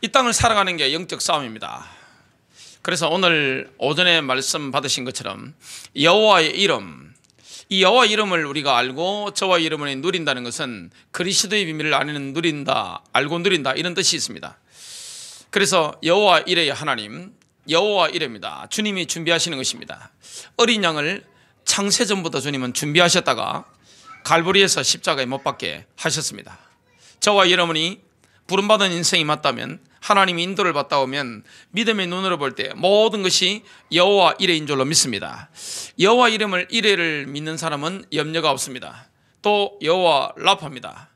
이 땅을 살아가는 게 영적 싸움입니다. 그래서 오늘 오전에 말씀 받으신 것처럼 여호와의 이름, 이 여호와 이름을 우리가 알고 저와 이름을 누린다는 것은 그리스도의 비밀을 아는 누린다, 알고 누린다, 이런 뜻이 있습니다. 그래서 여호와 이레의 하나님, 여호와 이레입니다. 주님이 준비하시는 것입니다. 어린 양을 창세전부터 주님은 준비하셨다가 갈보리에서 십자가에 못 박게 하셨습니다. 저와 여러분이 부름받은 인생이 맞다면, 하나님이 인도를 받다 오면 믿음의 눈으로 볼 때 모든 것이 여호와 이레인 줄로 믿습니다. 여호와 이름을 이레를 믿는 사람은 염려가 없습니다. 또 여호와 라파입니다.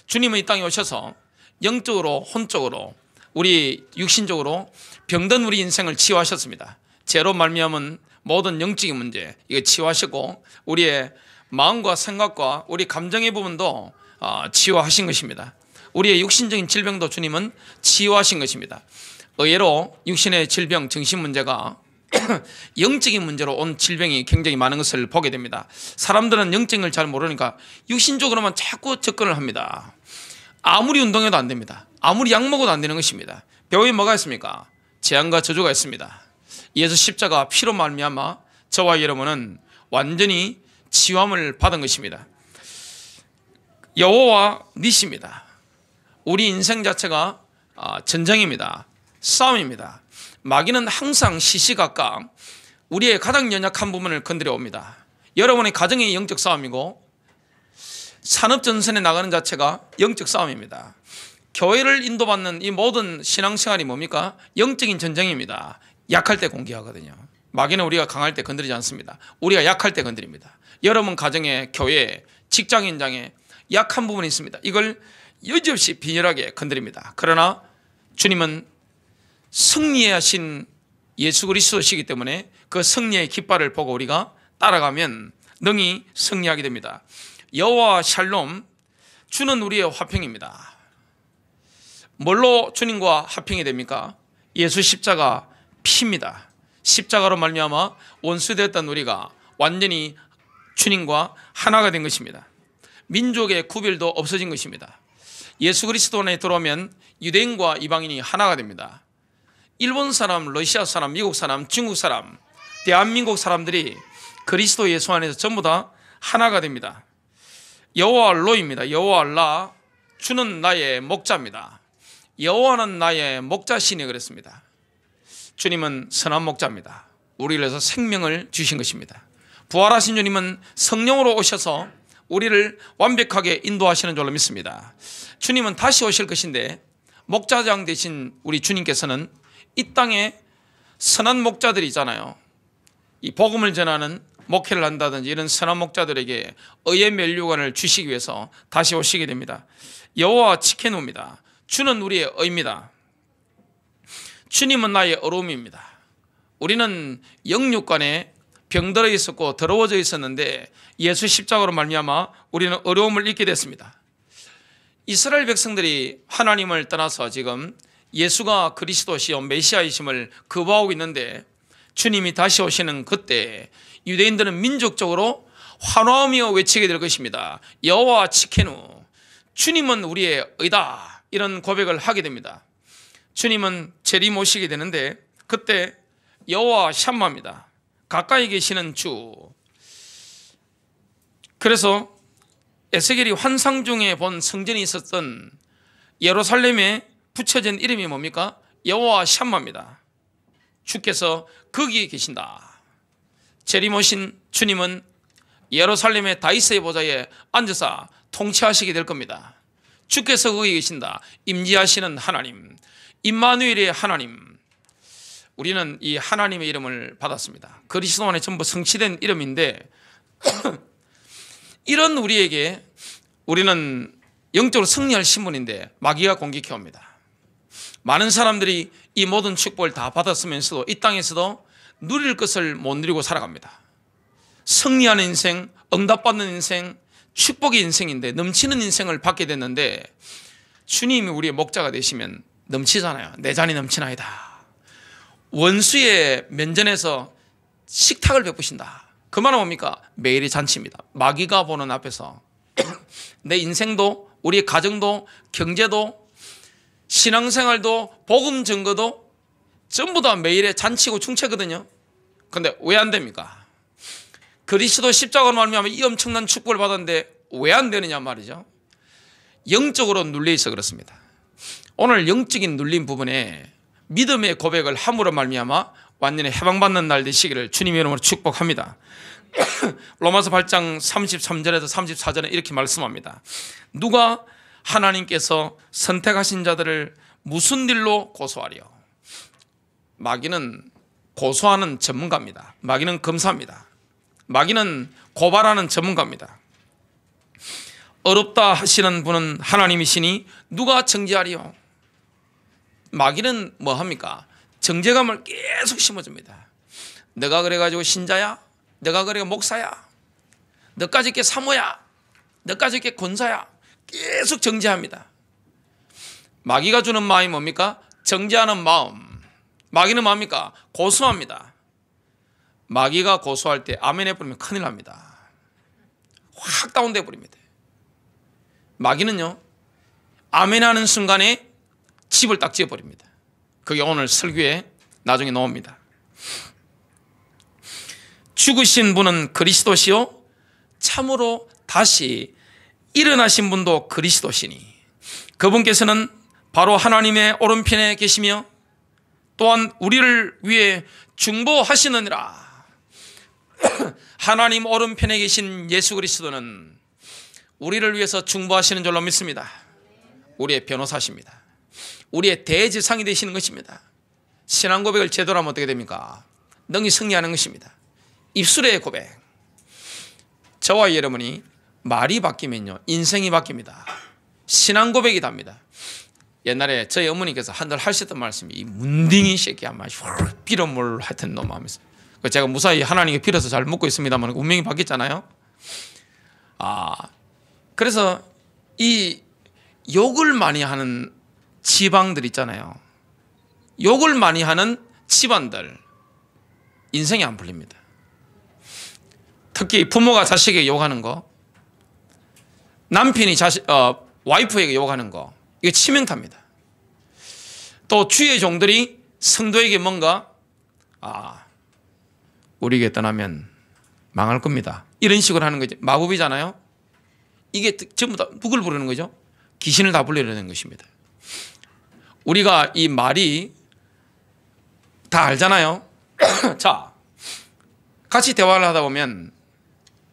주님은 이 땅에 오셔서 영적으로, 혼적으로, 우리 육신적으로 병든 우리 인생을 치유하셨습니다. 죄로 말미암은 모든 영적인 문제, 이거 치유하시고 우리의 마음과 생각과 우리 감정의 부분도 치유하신 것입니다. 우리의 육신적인 질병도 주님은 치유하신 것입니다. 의외로 육신의 질병, 정신 문제가 영적인 문제로 온 질병이 굉장히 많은 것을 보게 됩니다. 사람들은 영적인 걸 잘 모르니까 육신적으로만 자꾸 접근을 합니다. 아무리 운동해도 안 됩니다. 아무리 약 먹어도 안 되는 것입니다. 병에 뭐가 있습니까? 재앙과 저주가 있습니다. 예수 십자가 피로 말미암아 저와 여러분은 완전히 치유함을 받은 것입니다. 여호와 니시입니다. 우리 인생 자체가 전쟁입니다. 싸움입니다. 마귀는 항상 시시각각 우리의 가장 연약한 부분을 건드려 옵니다. 여러분의 가정의 영적 싸움이고 산업전선에 나가는 자체가 영적 싸움입니다. 교회를 인도받는 이 모든 신앙생활이 뭡니까? 영적인 전쟁입니다. 약할 때 공격하거든요. 마귀는 우리가 강할 때 건드리지 않습니다. 우리가 약할 때 건드립니다. 여러분 가정에, 교회에, 직장 현장에 약한 부분이 있습니다. 이걸 여지없이 빈혈하게 건드립니다. 그러나 주님은 승리하신 예수 그리스도시기 때문에 그 승리의 깃발을 보고 우리가 따라가면 능히 승리하게 됩니다. 여호와 샬롬, 주는 우리의 화평입니다. 뭘로 주님과 화평이 됩니까? 예수 십자가 피입니다. 십자가로 말미암아 원수되었던 우리가 완전히 주님과 하나가 된 것입니다. 민족의 구별도 없어진 것입니다. 예수 그리스도 안에 들어오면 유대인과 이방인이 하나가 됩니다. 일본 사람, 러시아 사람, 미국 사람, 중국 사람, 대한민국 사람들이 그리스도 예수 안에서 전부 다 하나가 됩니다. 여호와 로입니다. 여호와 라, 주는 나의 목자입니다. 여호와는 나의 목자시니 그랬습니다. 주님은 선한 목자입니다. 우리를 위해서 생명을 주신 것입니다. 부활하신 주님은 성령으로 오셔서 우리를 완벽하게 인도하시는 줄로 믿습니다. 주님은 다시 오실 것인데 목자장 되신 우리 주님께서는 이 땅에 선한 목자들이 있잖아요. 이 복음을 전하는 목회를 한다든지 이런 선한 목자들에게 의의 면류관을 주시기 위해서 다시 오시게 됩니다. 여호와 치케누입니다. 주는 우리의 의입니다. 주님은 나의 어려움입니다. 우리는 영육간에 병들어 있었고 더러워져 있었는데 예수 십자가로 말미암아 우리는 어려움을 잊게 됐습니다. 이스라엘 백성들이 하나님을 떠나서 지금 예수가 그리스도시요 메시아이심을 거부하고 있는데 주님이 다시 오시는 그때 유대인들은 민족적으로 환호하며 외치게 될 것입니다. 여호와 치케누, 주님은 우리의 의다, 이런 고백을 하게 됩니다. 주님은 재림오시게 되는데 그때 여호와 샴마입니다. 가까이 계시는 주. 그래서 에스겔이 환상 중에 본 성전이 있었던 예루살렘에 붙여진 이름이 뭡니까? 여호와 샴마입니다. 주께서 거기에 계신다. 재림오신 주님은 예루살렘의 다윗의 보좌에 앉아서 통치하시게 될 겁니다. 주께서 거기 계신다. 임재하시는 하나님, 임마누엘의 하나님. 우리는 이 하나님의 이름을 받았습니다. 그리스도 안에 전부 성취된 이름인데 이런 우리에게 우리는 영적으로 승리할 신분인데 마귀가 공격해 옵니다. 많은 사람들이 이 모든 축복을 다 받았으면서도 이 땅에서도 누릴 것을 못 누리고 살아갑니다. 승리하는 인생, 응답받는 인생, 축복의 인생인데 넘치는 인생을 받게 됐는데 주님이 우리의 목자가 되시면 넘치잖아요. 내 잔이 넘치나이다. 원수의 면전에서 식탁을 베푸신다. 그 말은 뭡니까? 매일이 잔치입니다. 마귀가 보는 앞에서 내 인생도, 우리의 가정도, 경제도, 신앙생활도 복음 증거도 전부 다 매일의 잔치고 충체거든요. 그런데 왜 안 됩니까? 그리스도 십자가로 말미암아 이 엄청난 축복을 받았는데 왜 안 되느냐 말이죠. 영적으로 눌려 있어 그렇습니다. 오늘 영적인 눌린 부분에 믿음의 고백을 함으로 말미암아 완전히 해방받는 날 되시기를 주님의 이름으로 축복합니다. 로마서 8장 33절에서 34절에 이렇게 말씀합니다. 누가 하나님께서 선택하신 자들을 무슨 일로 고소하리요? 마귀는 고소하는 전문가입니다. 마귀는 검사입니다. 마귀는 고발하는 전문가입니다. 어렵다 하시는 분은 하나님이시니 누가 정죄하리요? 마귀는 뭐 합니까? 정죄감을 계속 심어줍니다. 너가 그래가지고 신자야? 너가 그래 목사야? 너까지 게 사모야? 너까지 게 권사야? 계속 정죄합니다. 마귀가 주는 마음이 뭡니까? 정죄하는 마음. 마귀는 뭡니까? 고소합니다. 마귀가 고소할 때 아멘 해버리면 큰일 납니다. 확 다운돼 버립니다. 마귀는요, 아멘 하는 순간에 집을 딱 지어버립니다. 그게 오늘 설교에 나중에 나옵니다. 죽으신 분은 그리스도시요 참으로 다시 일어나신 분도 그리스도시니 그분께서는 바로 하나님의 오른편에 계시며 또한 우리를 위해 중보하시느니라. 하나님 오른편에 계신 예수 그리스도는 우리를 위해서 중보하시는 줄로 믿습니다. 우리의 변호사십니다. 우리의 대제사장이 되시는 것입니다. 신앙 고백을 제대로 하면 어떻게 됩니까? 능히 승리하는 것입니다. 입술의 고백. 저와 여러분이 말이 바뀌면요 인생이 바뀝니다. 신앙 고백이 답니다. 옛날에 저희 어머니께서 한들 하셨던 말씀이 이 문딩이 새끼야 빌어물 하여튼 너무 하면서 제가 무사히 하나님께 빌어서 잘 먹고 있습니다만 운명이 바뀌었잖아요. 그래서 이 욕을 많이 하는 지방들 있잖아요. 욕을 많이 하는 집안들 인생이 안 풀립니다. 특히 부모가 자식에게 욕하는 거, 남편이 와이프에게 욕하는 거, 이게 치명타입니다. 또 주의 종들이 성도에게 뭔가 우리에게 떠나면 망할 겁니다. 이런 식으로 하는 거죠. 마법이잖아요. 이게 전부 다 누굴 부르는 거죠? 귀신을 다 불러내는 것입니다. 우리가 이 말이 다 알잖아요. 자, 같이 대화를 하다 보면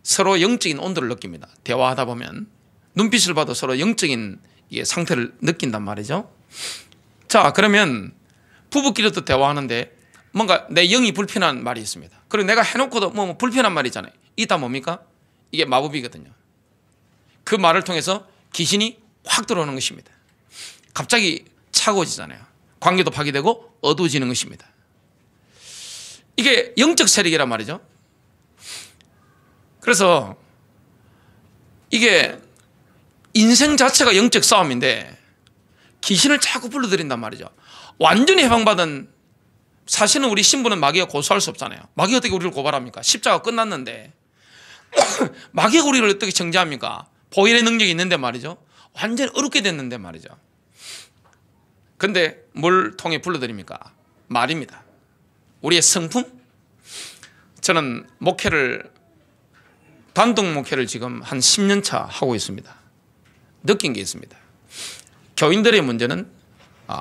서로 영적인 온도를 느낍니다. 대화하다 보면 눈빛을 봐도 서로 영적인 상태를 느낀단 말이죠. 자, 그러면 부부끼리도 대화하는데 뭔가 내 영이 불편한 말이 있습니다. 그리고 내가 해놓고도 뭐 불편한 말이 있잖아요. 이게 다 뭡니까? 이게 마법이거든요. 그 말을 통해서 귀신이 확 들어오는 것입니다. 갑자기 차가워지잖아요. 관계도 파괴되고 어두워지는 것입니다. 이게 영적 세력이란 말이죠. 그래서 이게 인생 자체가 영적 싸움인데 귀신을 자꾸 불러들인단 말이죠. 완전히 해방받은, 사실은 우리 신부는 마귀가 고소할 수 없잖아요. 마귀가 어떻게 우리를 고발합니까? 십자가 끝났는데 마귀가 우리를 어떻게 정죄합니까? 보혈의 능력이 있는데 말이죠. 완전히 어렵게 됐는데 말이죠. 근데 뭘 통해 불러드립니까? 말입니다. 우리의 성품? 저는 단독 목회를 지금 한 10년 차 하고 있습니다. 느낀 게 있습니다. 교인들의 문제는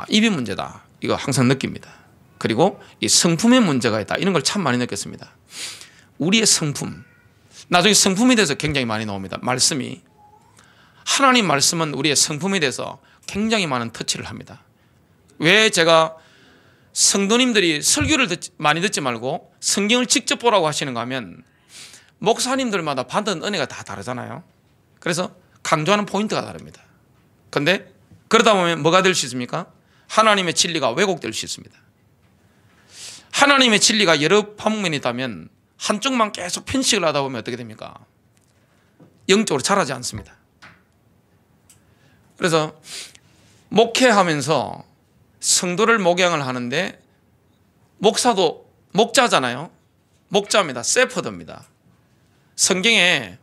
입이 문제다. 이거 항상 느낍니다. 그리고 이 성품의 문제가 있다. 이런 걸 참 많이 느꼈습니다. 우리의 성품. 나중에 성품에 대해서 굉장히 많이 나옵니다. 말씀이. 하나님 말씀은 우리의 성품에 대해서 굉장히 많은 터치를 합니다. 왜 제가 성도님들이 설교를 많이 듣지 말고 성경을 직접 보라고 하시는가 하면 목사님들마다 받은 은혜가 다 다르잖아요. 그래서 강조하는 포인트가 다릅니다. 그런데 그러다 보면 뭐가 될 수 있습니까? 하나님의 진리가 왜곡될 수 있습니다. 하나님의 진리가 여러 방면이 있다면 한쪽만 계속 편식을 하다 보면 어떻게 됩니까? 영적으로 자라지 않습니다. 그래서 목회하면서 성도를 목양을 하는데 목사도 목자잖아요. 목자입니다. 세퍼드입니다. 성경에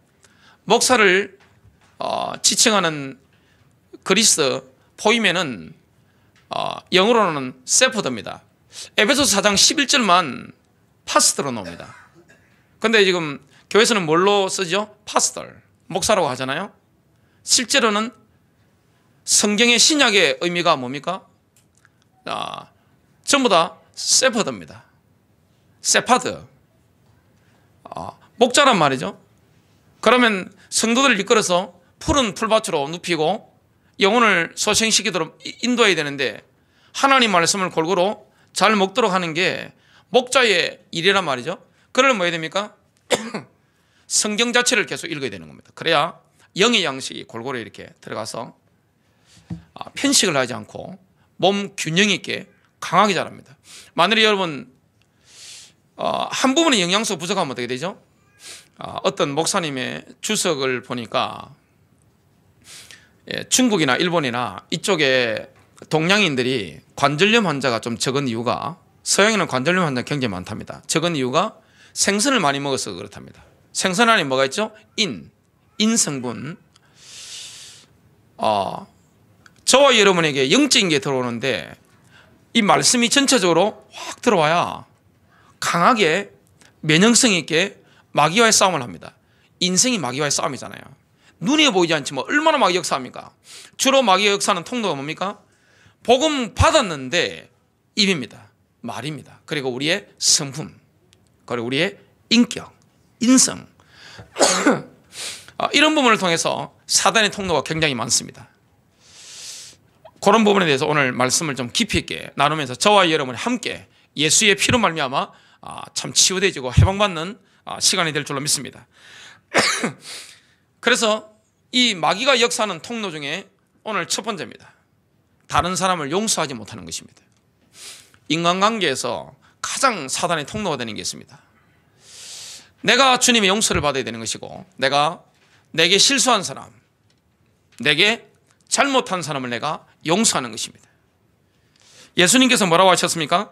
목사를 지칭하는 그리스 포임에는 영어로는 세퍼드입니다. 에베소서 4장 11절만 파스터로 나옵니다. 근데 지금 교회에서는 뭘로 쓰죠? 파스터, 목사라고 하잖아요. 실제로는 성경의 신약의 의미가 뭡니까? 전부 다 세퍼드입니다. 세파드, 목자란 말이죠. 그러면 성도들을 이끌어서 푸른 풀밭으로 눕히고 영혼을 소생시키도록 인도해야 되는데 하나님 말씀을 골고루 잘 먹도록 하는 게 목자의 일이란 말이죠. 그러려면 뭐 해야 됩니까? 성경 자체를 계속 읽어야 되는 겁니다. 그래야 영의 양식이 골고루 이렇게 들어가서 편식을 하지 않고 몸 균형 있게 강하게 자랍니다. 만일에 여러분 한 부분의 영양소 부족하면 어떻게 되죠? 어떤 목사님의 주석을 보니까 중국이나 일본이나 이쪽에 동양인들이 관절염 환자가 좀 적은 이유가, 서양에는 관절염 환자가 굉장히 많답니다. 적은 이유가 생선을 많이 먹어서 그렇답니다. 생선 안에 뭐가 있죠? 인성분. 저와 여러분에게 영적인 게 들어오는데 이 말씀이 전체적으로 확 들어와야 강하게 면역성 있게 마귀와의 싸움을 합니다. 인생이 마귀와의 싸움이잖아요. 눈에 보이지 않지만 얼마나 마귀 역사합니까? 주로 마귀의 역사는 통로가 뭡니까? 복음 받았는데 입입니다. 말입니다. 그리고 우리의 성품, 그리고 우리의 인격, 인성 이런 부분을 통해서 사단의 통로가 굉장히 많습니다. 그런 부분에 대해서 오늘 말씀을 좀 깊이 있게 나누면서 저와 여러분이 함께 예수의 피로 말미암아 참 치유되지고 해방받는 시간이 될 줄로 믿습니다. 그래서 이 마귀가 역사하는 통로 중에 오늘 첫 번째입니다. 다른 사람을 용서하지 못하는 것입니다. 인간관계에서 가장 사단의 통로가 되는 게 있습니다. 내가 주님의 용서를 받아야 되는 것이고, 내게 실수한 사람, 내게 잘못한 사람을 내가 용서하는 것입니다. 예수님께서 뭐라고 하셨습니까?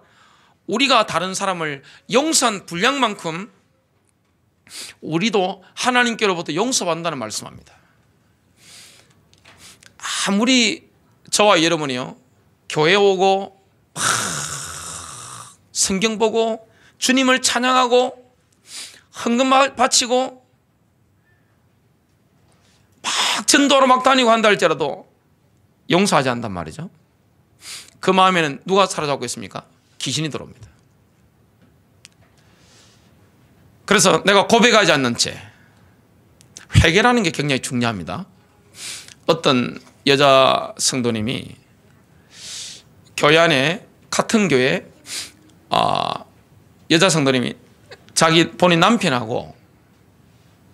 우리가 다른 사람을 용서한 분량만큼 우리도 하나님께로부터 용서받는다는 말씀합니다. 아무리 저와 여러분이요 교회 오고 성경 보고 주님을 찬양하고 헌금 바치고 막 전도로 막 다니고 한다 할지라도 용서하지 않단 말이죠. 그 마음에는 누가 사로잡고 있습니까? 귀신이 들어옵니다. 그래서 내가 고백하지 않는 채 회개라는 게 굉장히 중요합니다. 어떤 여자 성도님이 교회 안에 같은 교회 여자 성도님이 자기 본인 남편하고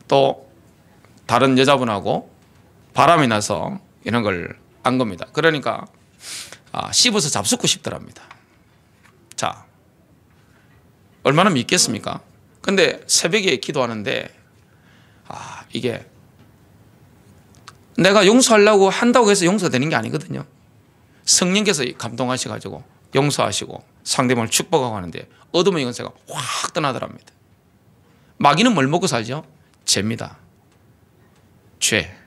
또 다른 여자분하고 바람이 나서 이런 걸 안 겁니다. 그러니까 씹어서 잡숫고 싶더랍니다. 자, 얼마나 믿겠습니까? 근데 새벽에 기도하는데 이게 내가 용서하려고 한다고 해서 용서되는 게 아니거든요. 성령께서 감동하셔가지고 용서하시고 상대방을 축복하고 하는데 어둠의 권세가 확 떠나더랍니다. 마귀는 뭘 먹고 살죠? 죄입니다. 죄.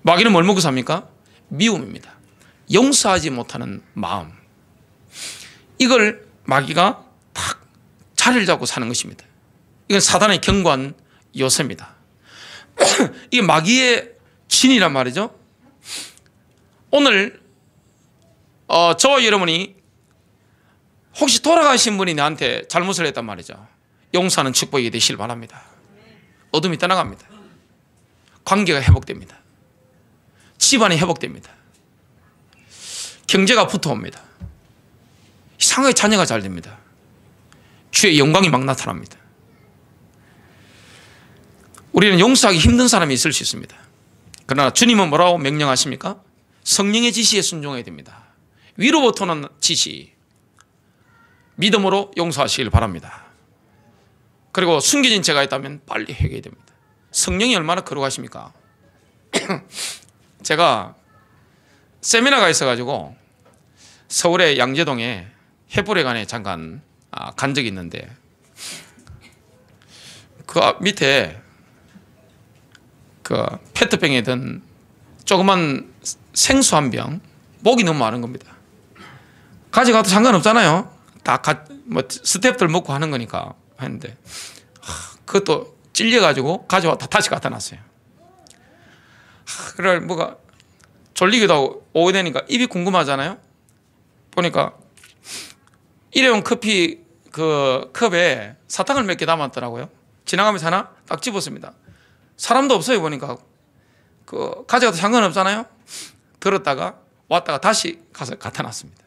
마귀는 뭘 먹고 삽니까? 미움입니다. 용서하지 못하는 마음. 이걸 마귀가 탁 자리를 잡고 사는 것입니다. 이건 사단의 견고한 요새입니다. 이게 마귀의 진이란 말이죠. 오늘 저와 여러분이 혹시 돌아가신 분이 나한테 잘못을 했단 말이죠. 용서하는 축복이 되시길 바랍니다. 어둠이 떠나갑니다. 관계가 회복됩니다. 집안이 회복됩니다. 경제가 붙어옵니다. 이상하게 자녀가 잘 됩니다. 주의 영광이 막 나타납니다. 우리는 용서하기 힘든 사람이 있을 수 있습니다. 그러나 주님은 뭐라고 명령하십니까? 성령의 지시에 순종해야 됩니다. 위로부터는 지시, 믿음으로 용서하시길 바랍니다. 그리고 숨겨진 죄가 있다면 빨리 회개해야 됩니다. 성령이 얼마나 거룩하십니까? 제가 세미나가 있어가지고 서울의 양재동에 해불회관에 잠깐 간 적이 있는데 그 밑에 그 페트병에 든 조그만 생수 한 병, 목이 너무 많은 겁니다. 가져가도 상관없잖아요. 다 뭐 스태프들 먹고 하는 거니까 했는데 그것도 찔려가지고 가져왔다 다시 갖다 놨어요. 그래 뭐가 졸리기도 하고 오게 되니까 입이 궁금하잖아요. 보니까 일회용 커피 그 컵에 사탕을 몇 개 담았더라고요. 지나가면서 하나 딱 집었습니다. 사람도 없어요. 보니까 그 가져가도 상관없잖아요. 들었다가 왔다가 다시 가서 갖다 놨습니다.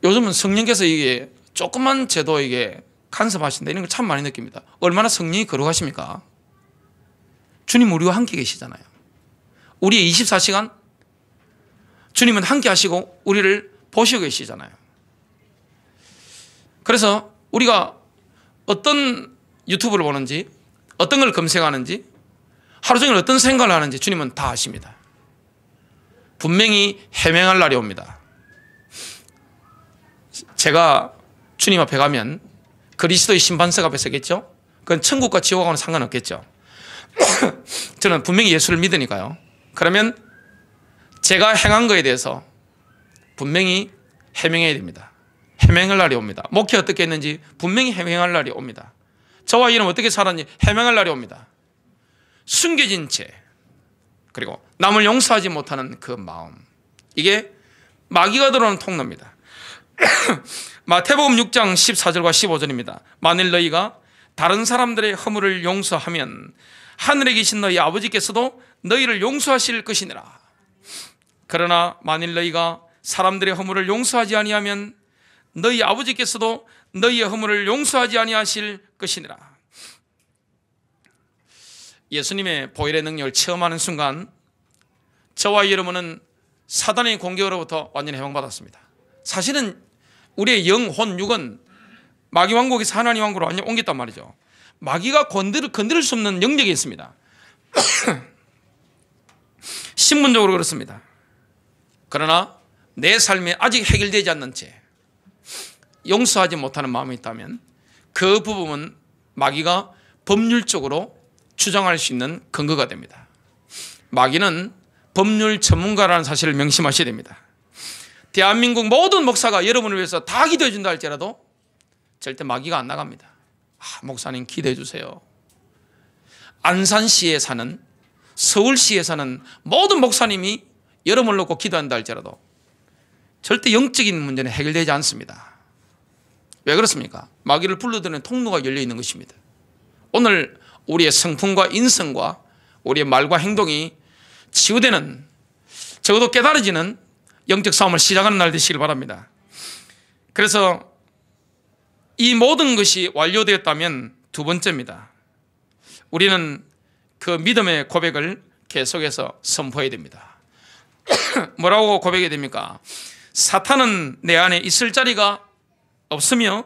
요즘은 성령께서 이게 조금만 제도 이게 간섭하신다 이런 걸 참 많이 느낍니다. 얼마나 성령이 거룩하십니까? 주님 우리와 함께 계시잖아요. 우리의 24시간 주님은 함께 하시고 우리를 보시고 계시잖아요. 그래서 우리가 어떤 유튜브를 보는지 어떤 걸 검색하는지 하루 종일 어떤 생각을 하는지 주님은 다 아십니다. 분명히 해명할 날이 옵니다. 제가 주님 앞에 가면 그리스도의 심판석 앞에 서겠죠. 그건 천국과 지옥하고는 상관없겠죠. 저는 분명히 예수를 믿으니까요. 그러면 제가 행한 거에 대해서 분명히 해명해야 됩니다. 해명할 날이 옵니다. 목회 어떻게 했는지 분명히 해명할 날이 옵니다. 저와 이는 어떻게 살았는지 해명할 날이 옵니다. 숨겨진 죄 그리고 남을 용서하지 못하는 그 마음, 이게 마귀가 들어오는 통로입니다. 마태복음 6장 14절과 15절입니다. 만일 너희가 다른 사람들의 허물을 용서하면 하늘에 계신 너희 아버지께서도 너희를 용서하실 것이니라. 그러나 만일 너희가 사람들의 허물을 용서하지 아니하면 너희 아버지께서도 너희의 허물을 용서하지 아니하실 것이니라. 예수님의 보혈의 능력을 체험하는 순간 저와 여러분은 사단의 공격으로부터 완전히 해방받았습니다. 사실은 우리의 영, 혼, 육은 마귀 왕국에서 하나님 왕국으로 완전히 옮겼단 말이죠. 마귀가 건드릴 수 없는 영역이 있습니다. 신분적으로 그렇습니다. 그러나 내 삶에 아직 해결되지 않는 죄, 용서하지 못하는 마음이 있다면 그 부분은 마귀가 법률적으로 주장할 수 있는 근거가 됩니다. 마귀는 법률 전문가라는 사실을 명심하셔야 됩니다. 대한민국 모든 목사가 여러분을 위해서 다 기도해 준다 할지라도 절대 마귀가 안 나갑니다. 목사님 기도해 주세요. 안산시에 사는, 서울시에 사는 모든 목사님이 여러분을 놓고 기도한다 할지라도 절대 영적인 문제는 해결되지 않습니다. 왜 그렇습니까? 마귀를 불러들이는 통로가 열려 있는 것입니다. 오늘 우리의 성품과 인성과 우리의 말과 행동이 치유되는, 적어도 깨달아지는 영적 싸움을 시작하는 날 되시길 바랍니다. 그래서 이 모든 것이 완료되었다면 두 번째입니다. 우리는 그 믿음의 고백을 계속해서 선포해야 됩니다. 뭐라고 고백해야 됩니까? 사탄은 내 안에 있을 자리가 없으며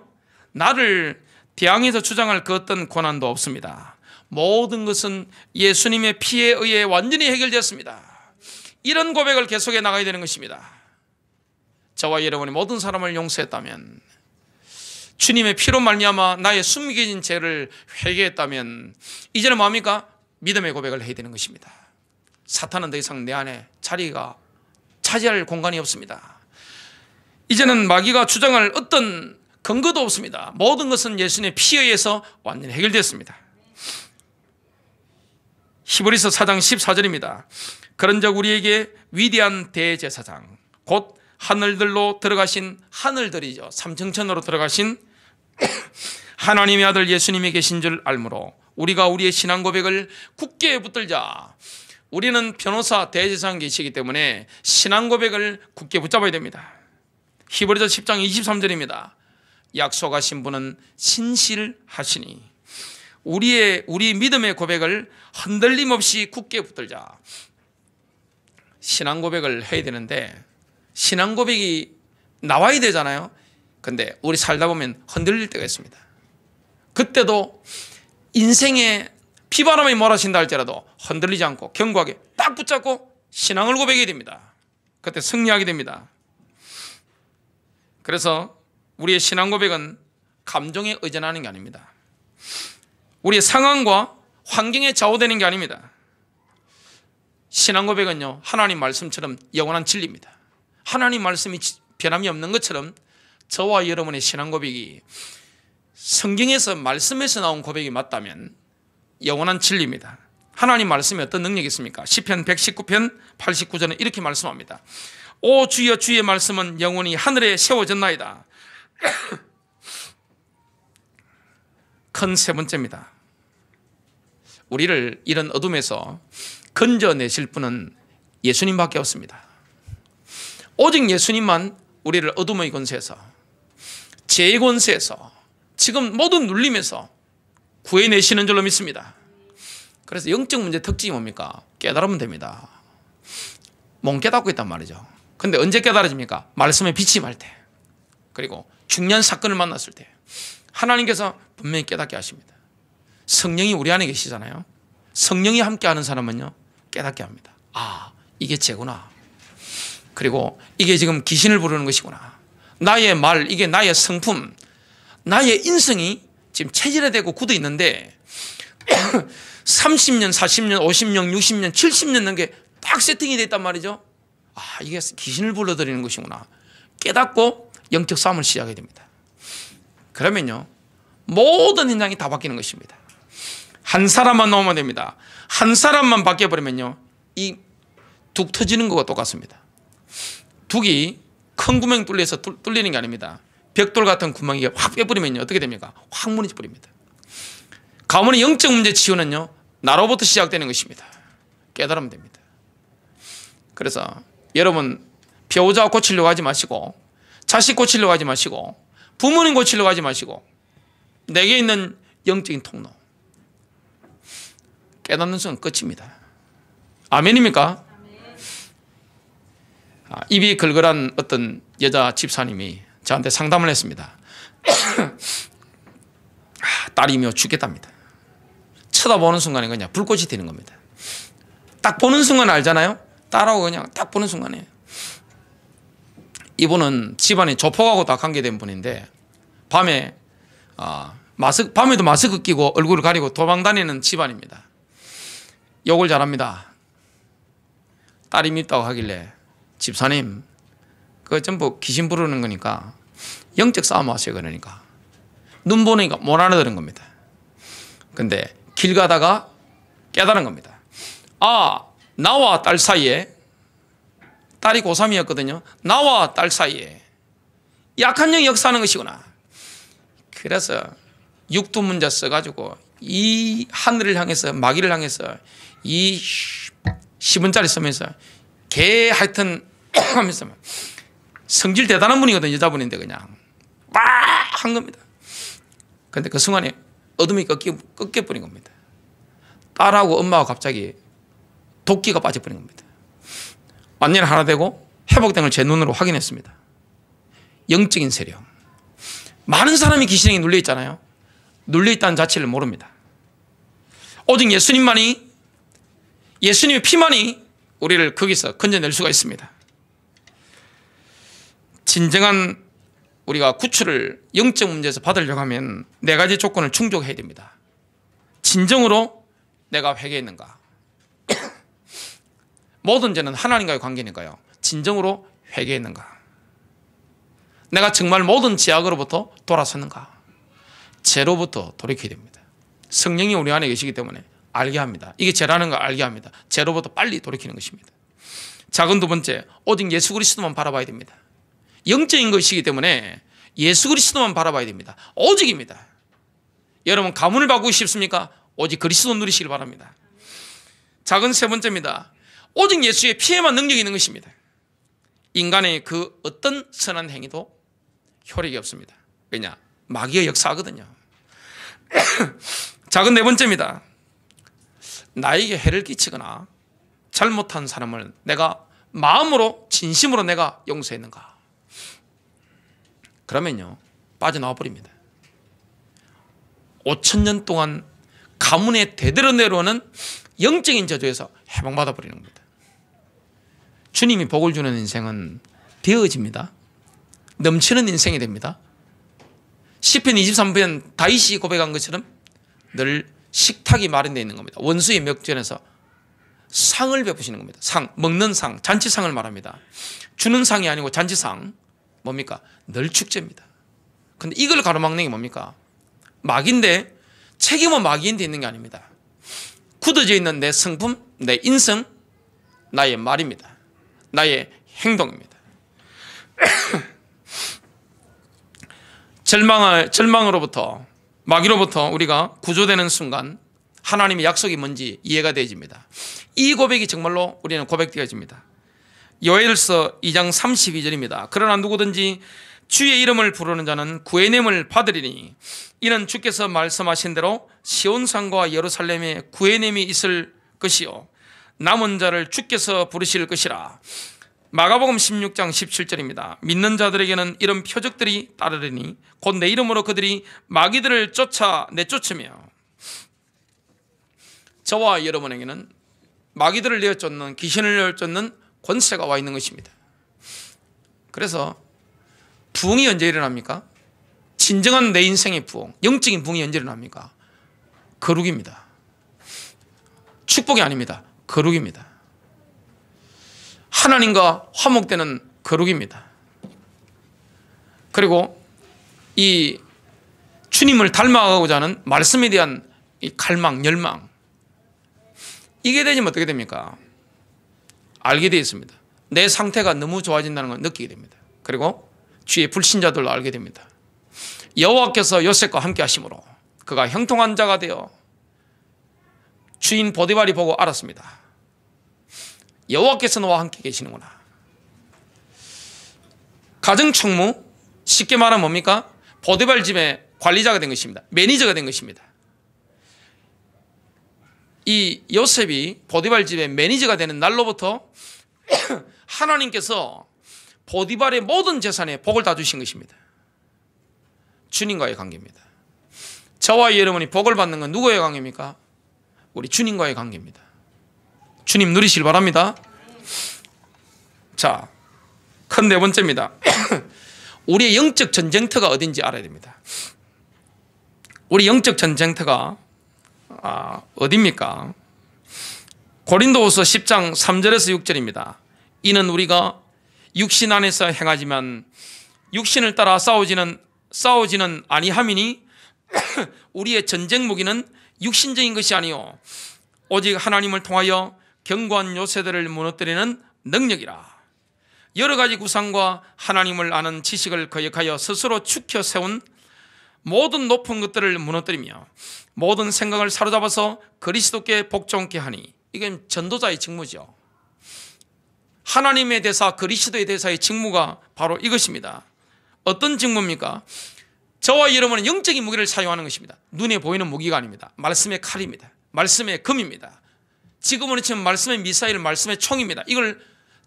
나를 대항해서 주장할 그 어떤 권한도 없습니다. 모든 것은 예수님의 피에 의해 완전히 해결되었습니다. 이런 고백을 계속해 나가야 되는 것입니다. 저와 여러분이 모든 사람을 용서했다면, 주님의 피로 말미암아 나의 숨겨진 죄를 회개했다면 이제는 뭡니까? 믿음의 고백을 해야 되는 것입니다. 사탄은 더 이상 내 안에 자리가 차지할 공간이 없습니다. 이제는 마귀가 주장할 어떤 근거도 없습니다. 모든 것은 예수님의 피에 의해서 완전히 해결됐습니다. 히브리서 4장 14절입니다. 그런즉 우리에게 위대한 대제사장 곧 하늘들로 들어가신, 하늘들이죠, 삼층천으로 들어가신 하나님의 아들 예수님이 계신 줄 알므로 우리가 우리의 신앙 고백을 굳게 붙들자. 우리는 변호사 대제사장 계시기 때문에 신앙 고백을 굳게 붙잡아야 됩니다. 히브리서 10장 23절입니다. 약속하신 분은 신실하시니 우리 믿음의 고백을 흔들림 없이 굳게 붙들자. 신앙 고백을 해야 되는데 신앙 고백이 나와야 되잖아요. 근데 우리 살다 보면 흔들릴 때가 있습니다. 그때도 인생에 비바람이 몰아친다 할지라도 흔들리지 않고 견고하게 딱 붙잡고 신앙을 고백해야 됩니다. 그때 승리하게 됩니다. 그래서 우리의 신앙 고백은 감정에 의존하는 게 아닙니다. 우리의 상황과 환경에 좌우되는 게 아닙니다. 신앙 고백은요, 하나님 말씀처럼 영원한 진리입니다. 하나님 말씀이 변함이 없는 것처럼 저와 여러분의 신앙 고백이 성경에서 말씀에서 나온 고백이 맞다면 영원한 진리입니다. 하나님 말씀에 어떤 능력이 있습니까? 시편 119편 89절은 이렇게 말씀합니다. 오 주여 주의 말씀은 영원히 하늘에 세워졌나이다. 큰 세 번째입니다. 우리를 이런 어둠에서 건져내실 분은 예수님밖에 없습니다. 오직 예수님만 우리를 어둠의 권세에서, 죄의 권세에서, 지금 모든 눌림에서 구해내시는 줄로 믿습니다. 그래서 영적 문제 특징이 뭡니까? 깨달으면 됩니다. 못 깨닫고 있단 말이죠. 근데 언제 깨달아집니까? 말씀에 빛이 말 때, 그리고 중요한 사건을 만났을 때 하나님께서 분명히 깨닫게 하십니다. 성령이 우리 안에 계시잖아요. 성령이 함께하는 사람은요 깨닫게 합니다. 아, 이게 죄구나. 그리고 이게 지금 귀신을 부르는 것이구나. 나의 말, 이게 나의 성품, 나의 인성이 지금 체질화되고 굳어 있는데 30년, 40년, 50년, 60년, 70년 넘게 딱 세팅이 돼 있단 말이죠. 아, 이게 귀신을 불러들이는 것이구나. 깨닫고 영적 싸움을 시작하게 됩니다. 그러면요 모든 현장이 다 바뀌는 것입니다. 한 사람만 나오면 됩니다. 한 사람만 바뀌어버리면요 이 둑 터지는 것과 똑같습니다. 둑이 큰 구멍 뚫려서 뚫리는 게 아닙니다. 벽돌 같은 구멍이 확 빼버리면요 어떻게 됩니까? 확 무너져 버립니다. 가문의 영적 문제 치유는요 나로부터 시작되는 것입니다. 깨달으면 됩니다. 그래서 여러분 배우자 고치려고 하지 마시고, 자식 고치려고 하지 마시고, 부모님 고치려고 하지 마시고, 내게 있는 영적인 통로 깨닫는 순간 끝입니다. 아멘입니까? 입이 걸걸한 어떤 여자 집사님이 저한테 상담을 했습니다. 딸이며 죽겠답니다. 쳐다보는 순간에 그냥 불꽃이 튀는 겁니다. 딱 보는 순간 알잖아요. 딸하고 그냥 딱 보는 순간에. 이분은 집안에 조폭하고 다 관계된 분인데 밤에도 마스크 끼고 얼굴을 가리고 도망다니는 집안입니다. 욕을 잘합니다. 딸이 밉다고 하길래 집사님 그거 전부 귀신 부르는 거니까 영적 싸움 하세요. 그러니까 눈 보니까 못 알아들은 겁니다. 근데 길 가다가 깨달은 겁니다. 아, 나와 딸 사이에, 딸이 고3이었거든요. 나와 딸 사이에 약한 영이 역사하는 것이구나. 그래서 육두문자 써가지고 이 하늘을 향해서, 마귀를 향해서 이 10원짜리 쓰면서 개 하여튼 하면서 성질 대단한 분이거든요. 여자분인데 그냥 막 한 겁니다. 근데 그 순간에 어둠이 꺾여버린 겁니다. 딸하고 엄마가 갑자기 도끼가 빠져버린 겁니다. 완전히 하나 되고 회복된 걸 제 눈으로 확인했습니다. 영적인 세력. 많은 사람이 귀신에게 눌려있잖아요. 눌려있다는 자체를 모릅니다. 오직 예수님만이, 예수님의 피만이 우리를 거기서 건져낼 수가 있습니다. 진정한 우리가 구출을 영적 문제에서 받으려고 하면 네 가지 조건을 충족해야 됩니다. 진정으로 내가 회개했는가? 모든 죄는 하나님과의 관계니까요. 진정으로 회개했는가? 내가 정말 모든 죄악으로부터 돌아섰는가? 죄로부터 돌이켜야 됩니다. 성령이 우리 안에 계시기 때문에 알게 합니다. 이게 죄라는 걸 알게 합니다. 죄로부터 빨리 돌이키는 것입니다. 작은 두 번째, 오직 예수 그리스도만 바라봐야 됩니다. 영적인 것이기 때문에 예수 그리스도만 바라봐야 됩니다. 오직입니다. 여러분 가문을 바꾸고 싶습니까? 오직 그리스도 누리시길 바랍니다. 작은 세 번째입니다. 오직 예수의 피에만 능력이 있는 것입니다. 인간의 그 어떤 선한 행위도 효력이 없습니다. 왜냐? 마귀의 역사거든요. 작은 네 번째입니다. 나에게 해를 끼치거나 잘못한 사람을 내가 마음으로 진심으로 내가 용서했는가? 그러면요 빠져나와 버립니다. 5,000년 동안 가문의 대대로 내려오는 영적인 저주에서 해방받아 버리는 겁니다. 주님이 복을 주는 인생은 되어집니다. 넘치는 인생이 됩니다. 시편 23편 다윗이 고백한 것처럼 늘 식탁이 마련되어 있는 겁니다. 원수의 멱전에서 상을 베푸시는 겁니다. 상, 먹는 상, 잔치상을 말합니다. 주는 상이 아니고 잔치상. 뭡니까? 늘 축제입니다. 근데 이걸 가로막는 게 뭡니까? 마귀인데 책임은 마귀인데 있는 게 아닙니다. 굳어져 있는 내 성품, 내 인성, 나의 말입니다. 나의 행동입니다. 절망으로부터, 마귀로부터 우리가 구조되는 순간 하나님의 약속이 뭔지 이해가 되어집니다. 이 고백이 정말로 우리는 고백되어집니다. 요엘서 2장 32절입니다. 그러나 누구든지 주의 이름을 부르는 자는 구원함을 받으리니 이는 주께서 말씀하신 대로 시온산과 예루살렘에 구원함이 있을 것이요 남은 자를 주께서 부르실 것이라. 마가복음 16장 17절입니다. 믿는 자들에게는 이런 표적들이 따르리니 곧 내 이름으로 그들이 마귀들을 내쫓으며 저와 여러분에게는 마귀들을 내어쫓는, 귀신을 내어쫓는 권세가 와 있는 것입니다. 그래서 부흥이 언제 일어납니까? 진정한 내 인생의 부흥, 영적인 부흥이 언제 일어납니까? 거룩입니다. 축복이 아닙니다. 거룩입니다. 하나님과 화목되는 거룩입니다. 그리고 이 주님을 닮아가고자 하는 말씀에 대한 이 갈망, 열망, 이게 되면 어떻게 됩니까? 알게 되어 있습니다. 내 상태가 너무 좋아진다는 걸 느끼게 됩니다. 그리고 주의 불신자들로 알게 됩니다. 여호와께서 요셉과 함께 하심으로 그가 형통한 자가 되어 주인 보디발이 보고 알았습니다. 여호와께서 너와 함께 계시는구나. 가정총무, 쉽게 말하면 뭡니까? 보디발 집의 관리자가 된 것입니다. 매니저가 된 것입니다. 이 요셉이 보디발 집의 매니저가 되는 날로부터 하나님께서 보디발의 모든 재산에 복을 다 주신 것입니다. 주님과의 관계입니다. 저와 여러분이 복을 받는 건 누구의 관계입니까? 우리 주님과의 관계입니다. 주님 누리시길 바랍니다. 자, 큰 네 번째입니다. 우리의 영적 전쟁터가 어딘지 알아야 됩니다. 우리 영적 전쟁터가 어디입니까? 고린도후서 10장 3절에서 6절입니다. 이는 우리가 육신 안에서 행하지만 육신을 따라 싸우지는 아니함이니 우리의 전쟁 무기는 육신적인 것이 아니요 오직 하나님을 통하여 견고한 요새들을 무너뜨리는 능력이라. 여러 가지 구상과 하나님을 아는 지식을 거역하여 스스로 축혀 세운 모든 높은 것들을 무너뜨리며 모든 생각을 사로잡아서 그리스도께 복종케 하니. 이게 전도자의 직무죠. 하나님의 대사, 그리스도의 대사의 직무가 바로 이것입니다. 어떤 직무입니까? 저와 여러분은 영적인 무기를 사용하는 것입니다. 눈에 보이는 무기가 아닙니다. 말씀의 칼입니다. 말씀의 금입니다. 지금은 지금 말씀의 미사일, 말씀의 총입니다. 이걸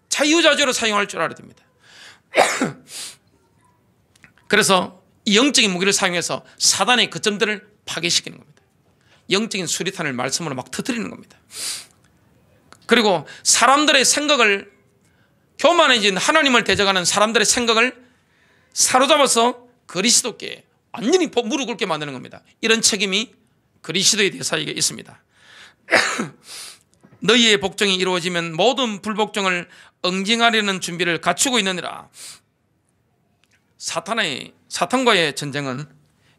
자유자재로 사용할 줄 알아야 됩니다. 그래서 이 영적인 무기를 사용해서 사단의 거점들을 파괴시키는 겁니다. 영적인 수리탄을 말씀으로 막 터뜨리는 겁니다. 그리고 사람들의 생각을, 교만해진 하나님을 대적하는 사람들의 생각을 사로잡아서 그리스도께 완전히 무릎 꿇게 만드는 겁니다. 이런 책임이 그리스도의 대사에게 있습니다. 너희의 복종이 이루어지면 모든 불복종을 응징하려는 준비를 갖추고 있느니라. 사탄과의 전쟁은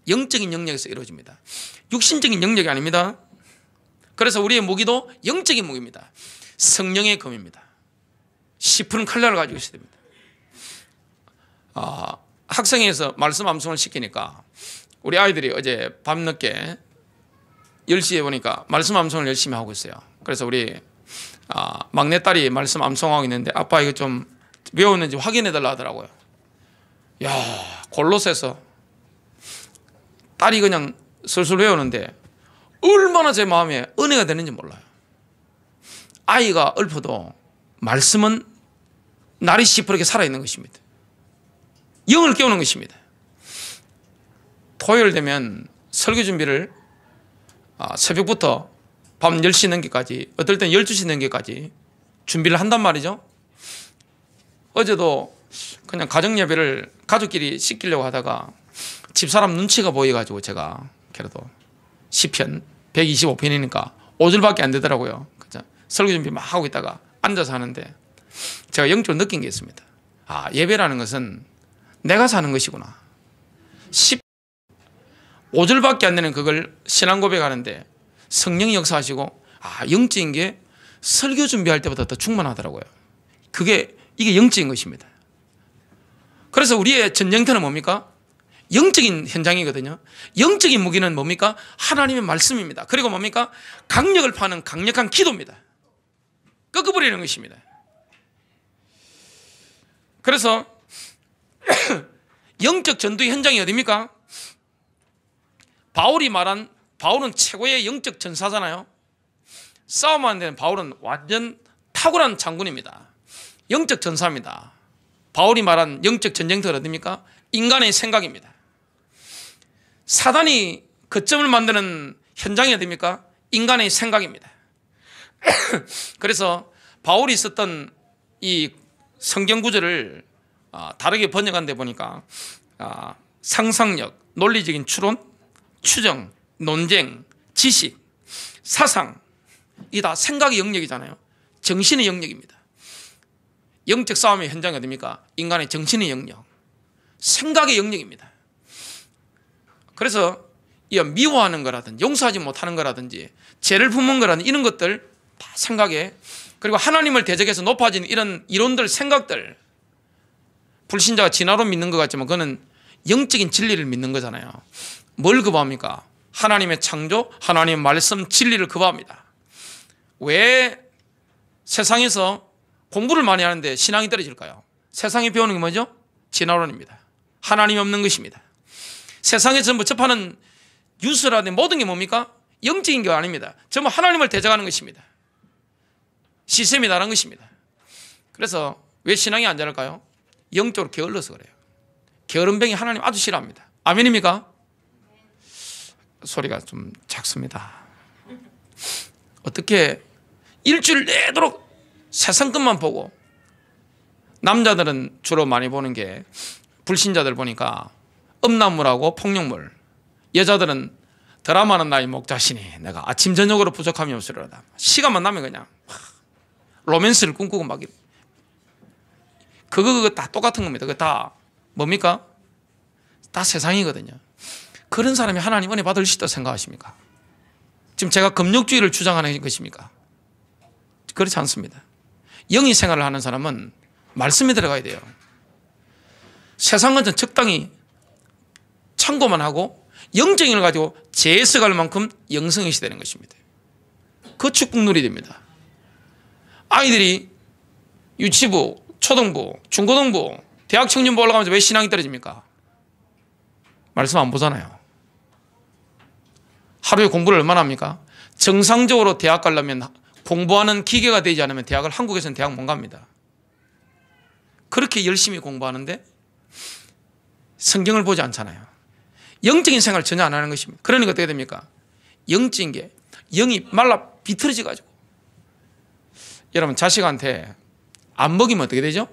영적인 영역에서 이루어집니다. 육신적인 영역이 아닙니다. 그래서 우리의 무기도 영적인 무기입니다. 성령의 검입니다. 시프른 칼날을 가지고 있어야 됩니다. 학생회에서 말씀 암송을 시키니까 우리 아이들이 어제 밤늦게 10시에 보니까 말씀 암송을 열심히 하고 있어요. 그래서 우리 막내딸이 말씀 암송하고 있는데 아빠 이거 좀 외웠는지 확인해 달라 하더라고요. 야, 골로새서 딸이 그냥 슬슬 외우는데 얼마나 제 마음에 은혜가 되는지 몰라요. 아이가 읊어도 말씀은 날이 시퍼렇게 살아있는 것입니다. 영을 깨우는 것입니다. 토요일 되면 설교 준비를 새벽부터 밤 10시 넘게까지, 어떨 땐 12시 넘게까지 준비를 한단 말이죠. 어제도 그냥 가정예배를 가족끼리 시키려고 하다가 집사람 눈치가 보여가지고 제가 그래도 시편 125편이니까 5절밖에 안 되더라고요. 그죠? 설교 준비 막 하고 있다가 앉아서 하는데 제가 영적으로 느낀 게 있습니다. 아, 예배라는 것은 내가 사는 것이구나. 5절밖에 안 되는 그걸 신앙 고백하는데 성령이 역사하시고, 아, 영적인 게 설교 준비할 때보다 더 충만하더라고요. 이게 영적인 것입니다. 그래서 우리의 전쟁터는 뭡니까? 영적인 현장이거든요. 영적인 무기는 뭡니까? 하나님의 말씀입니다. 그리고 뭡니까? 강력을 파는 강력한 기도입니다. 꺾어버리는 것입니다. 그래서 영적 전투의 현장이 어디입니까? 바울은 최고의 영적 전사잖아요. 싸움하는 데는 바울은 완전 탁월한 장군입니다. 영적 전사입니다. 바울이 말한 영적 전쟁터가 어디입니까? 인간의 생각입니다. 사단이 거점을 만드는 현장이 어디입니까? 인간의 생각입니다. 그래서 바울이 썼던 이 성경 구절을 다르게 번역한 데 보니까 상상력, 논리적인 추론, 추정, 논쟁, 지식, 사상, 이 다 생각의 영역이잖아요. 정신의 영역입니다. 영적 싸움의 현장이 어디입니까? 인간의 정신의 영역, 생각의 영역입니다. 그래서 이 미워하는 거라든지 용서하지 못하는 거라든지 죄를 품은 거라든지 이런 것들 다 생각에, 그리고 하나님을 대적해서 높아지는 이런 이론들, 생각들, 불신자가 진화론 믿는 것 같지만 그거는 영적인 진리를 믿는 거잖아요. 뭘 거부합니까? 하나님의 창조, 하나님의 말씀, 진리를 거부합니다. 왜 세상에서 공부를 많이 하는데 신앙이 떨어질까요? 세상에 배우는 게 뭐죠? 진화론입니다. 하나님이 없는 것입니다. 세상에 전부 접하는 뉴스라든지 모든 게 뭡니까? 영적인 게 아닙니다. 전부 하나님을 대적하는 것입니다. 시스템이 다른 것입니다. 그래서 왜 신앙이 안 자랄까요? 영적으로 게을러서 그래요. 게으름뱅이 하나님 아주 싫어합니다. 아멘입니까? 소리가 좀 작습니다. 어떻게 일주일 내도록 세상 것만 보고, 남자들은 주로 많이 보는 게 불신자들 보니까 음란물하고 폭력물, 여자들은 드라마는 나의 목자시니 내가 아침 저녁으로 부족함이 없으리로다. 시간만 나면 그냥 로맨스를 꿈꾸고 막 그거 다 똑같은 겁니다. 그거 다 뭡니까? 다 세상이거든요. 그런 사람이 하나님 은혜 받을 수 있다고 생각하십니까? 지금 제가 금욕주의를 주장하는 것입니까? 그렇지 않습니다. 영의 생활을 하는 사람은 말씀에 들어가야 돼요. 세상 것은 적당히 참고만 하고 영적인 걸 가지고 재해석할 만큼 영성이 되는 것입니다. 그 축복 누리야 됩니다. 아이들이 유치부, 초등부, 중고등부, 대학 청년부 올라가면서 왜 신앙이 떨어집니까? 말씀 안 보잖아요. 하루에 공부를 얼마나 합니까? 정상적으로 대학 가려면 공부하는 기계가 되지 않으면 한국에서는 대학 못 갑니다. 그렇게 열심히 공부하는데 성경을 보지 않잖아요. 영적인 생활을 전혀 안 하는 것입니다. 그러니까 어떻게 됩니까? 영적인 게 영이 말라 비틀어져 가지고, 여러분 자식한테 안 먹이면 어떻게 되죠?